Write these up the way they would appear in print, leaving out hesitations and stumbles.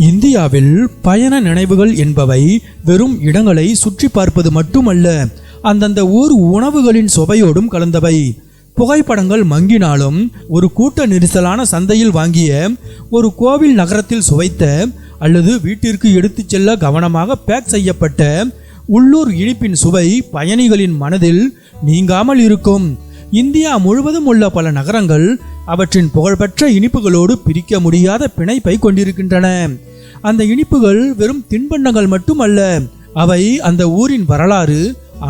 இந்தியாவில் பயண நினைவுகள் என்பவை வெறும் இடங்களை சுற்றி பார்ப்பது மட்டுமல்ல, அந்தந்த ஊர் உணவுகளின் சுவையோடும் கலந்தவை. புகைப்படங்கள் மங்கினாலும் ஒரு கூட்ட நெரிசலான சந்தையில் வாங்கிய, ஒரு கோவில் நகரத்தில் சுவைத்த, அல்லது வீட்டிற்கு எடுத்துச் செல்ல கவனமாக பேக் செய்யப்பட்ட உள்ளூர் இனிப்பின் சுவை பயணிகளின் மனதில் நீங்காமல் இருக்கும். இந்தியா முழுவதும் உள்ள பல நகரங்கள் அவற்றின் புகழ்பெற்ற இனிப்புகளோடு பிரிக்க முடியாத பிணைப்பை கொண்டிருக்கின்றன. அந்த இனிப்புகள் வெறும் தின்பண்டங்கள் மட்டுமல்ல, அவை அந்த ஊரின் வரலாறு,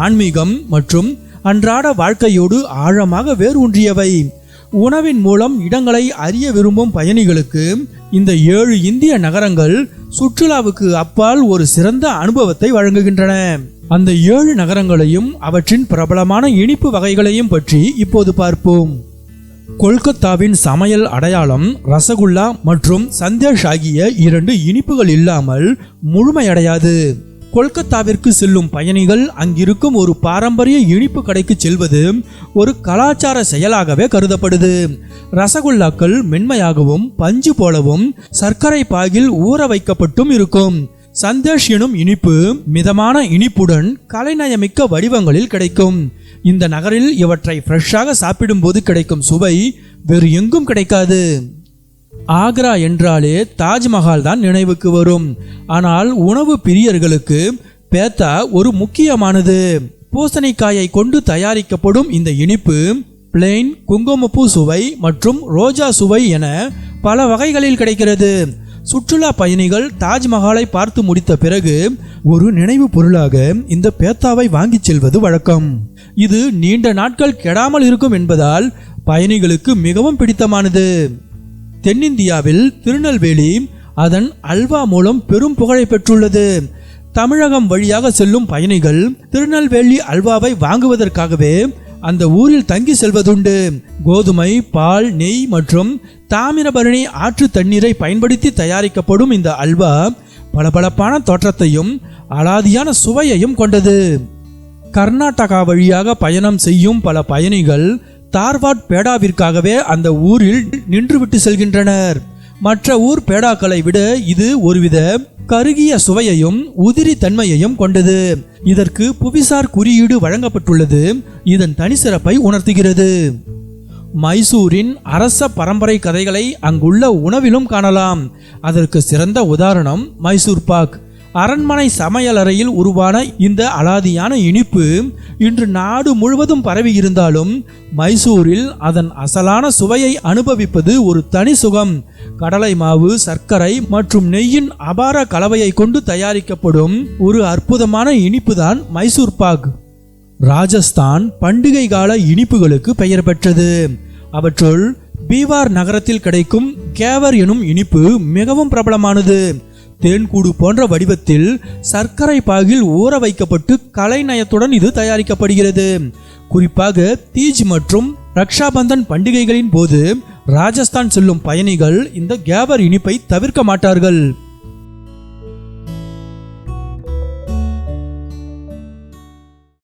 ஆன்மீகம் மற்றும் அன்றாட வாழ்க்கையோடு ஆழமாக வேரூன்றியவை. உணவின் மூலம் இடங்களை அறிய விரும்பும் பயணிகளுக்கு இந்த 7 இந்திய நகரங்கள் சுற்றுலாவுக்கு அப்பால் ஒரு சிறந்த அனுபவத்தை வழங்குகின்றன. அந்த 7 நகரங்களையும் அவற்றின் பிரபலமான இனிப்பு வகைகளையும் பற்றி இப்போது பார்ப்போம். கொல்கத்தாவின் சமையல் அடையாளம் ரசகுல்லா மற்றும் சந்தேஷ் ஆகிய 2 இனிப்புகள் இல்லாமல் முழுமையடையாது. கொல்கத்தாவிற்கு செல்லும் பயணிகள் அங்கிருக்கும் ஒரு பாரம்பரிய இனிப்பு கடைக்கு செல்வது ஒரு கலாச்சார செயலாகவே கருதப்படுது. ரசகுல்லாக்கள் மென்மையாகவும் பஞ்சு போலவும் சர்க்கரை பாகில் ஊற வைக்கப்பட்டும் இருக்கும். சந்தேஷ் எனும் இனிப்பு மிதமான இனிப்புடன் கலைநயமிக்க வடிவங்களில் கிடைக்கும். இந்த நகரில் இவற்றை ஃப்ரெஷ்ஷாக சாப்பிடும்போது கிடைக்கும் சுவை வேறு எங்கும் கிடைக்காது. ஆக்ரா என்றாலே தாஜ்மஹால் தான் நினைவுக்கு வரும். ஆனால் உணவு பிரியர்களுக்கு பேத்தா ஒரு முக்கியமானது. பூசணிக்காயை கொண்டு தயாரிக்கப்படும் இந்த இனிப்பு பிளெயின், குங்குமப்பூ சுவை மற்றும் ரோஜா சுவை என பல வகைகளில் கிடைக்கிறது. சுற்றுலா பயணிகள் தாஜ்மஹாலை பார்த்து முடித்த பிறகு ஒரு நினைவு பொருளாக இந்த பேத்தாவை வாங்கி செல்வது வழக்கம். இது நீண்ட நாட்கள் கெடாமல் இருக்கும் என்பதால் பயணிகளுக்கு மிகவும் பிடித்தமானது. தென்னிந்தியாவில் திருநெல்வேலி அதன் அல்வா மூலம் பெரும் புகழை பெற்றுள்ளது. தமிழகம் வழியாக செல்லும் பயணிகள் திருநெல்வேலி அல்வாவை வாங்குவதற்காகவே அந்த ஊரில் தங்கி செல்வதுண்டு. கோதுமை, பால், நெய் மற்றும் தாமிரபரணி ஆற்று தண்ணீரை பயன்படுத்தி தயாரிக்கப்படும் இந்த அல்வா பளபளப்பான தோற்றத்தையும் அலாதியான சுவையையும் கொண்டது. கர்நாடகா வழியாக பயணம் செய்யும் பல பயணிகள் தார்வாட் பேடாவிற்காகவே அந்த ஊரில் நின்றுவிட்டு செல்கின்றனர். மற்ற ஊர் பேடாக்களை விட இது ஒருவித கருகிய சுவையையும் உதிரி தன்மையையும் கொண்டது. இதற்கு புவிசார் குறியீடு வழங்கப்பட்டுள்ளது. இதன் தனிச்சிறப்பை உணர்த்துகிறது. மைசூரின் அரச பரம்பரை கதைகளை அங்குள்ள உணவிலும் காணலாம். அதற்கு சிறந்த உதாரணம் மைசூர் பாக். அரண்மனை சமையலறையில் உருவான இந்த அலாதியான இனிப்பு இன்று நாடு முழுவதும் பரவி இருந்தாலும் மைசூரில் அதன் அசலான சுவையை அனுபவிப்பது ஒரு தனி சுகம். கடலை மாவு, சர்க்கரை மற்றும் நெய்யின் அபார கலவையை கொண்டு தயாரிக்கப்படும் ஒரு அற்புதமான இனிப்பு தான் மைசூர் பாக். ராஜஸ்தான் பண்டிகை கால இனிப்புகளுக்கு பெயர் பெற்றது. அவற்றுள் பீவார் நகரத்தில் கிடைக்கும் கேவர் எனும் இனிப்பு மிகவும் பிரபலமானது. தேன்கூடு போன்ற வடிவத்தில் சர்க்கரை பாகில் ஊற வைக்கப்பட்டு கலைநயத்துடன் இது தயாரிக்கப்படுகிறது. குறிப்பாக தீஜ் மற்றும் ரக்ஷாபந்தன் பண்டிகைகளின் போது ராஜஸ்தான் செல்லும் பயணிகள் இந்த கேவர் இனிப்பை தவிர்க்க மாட்டார்கள்.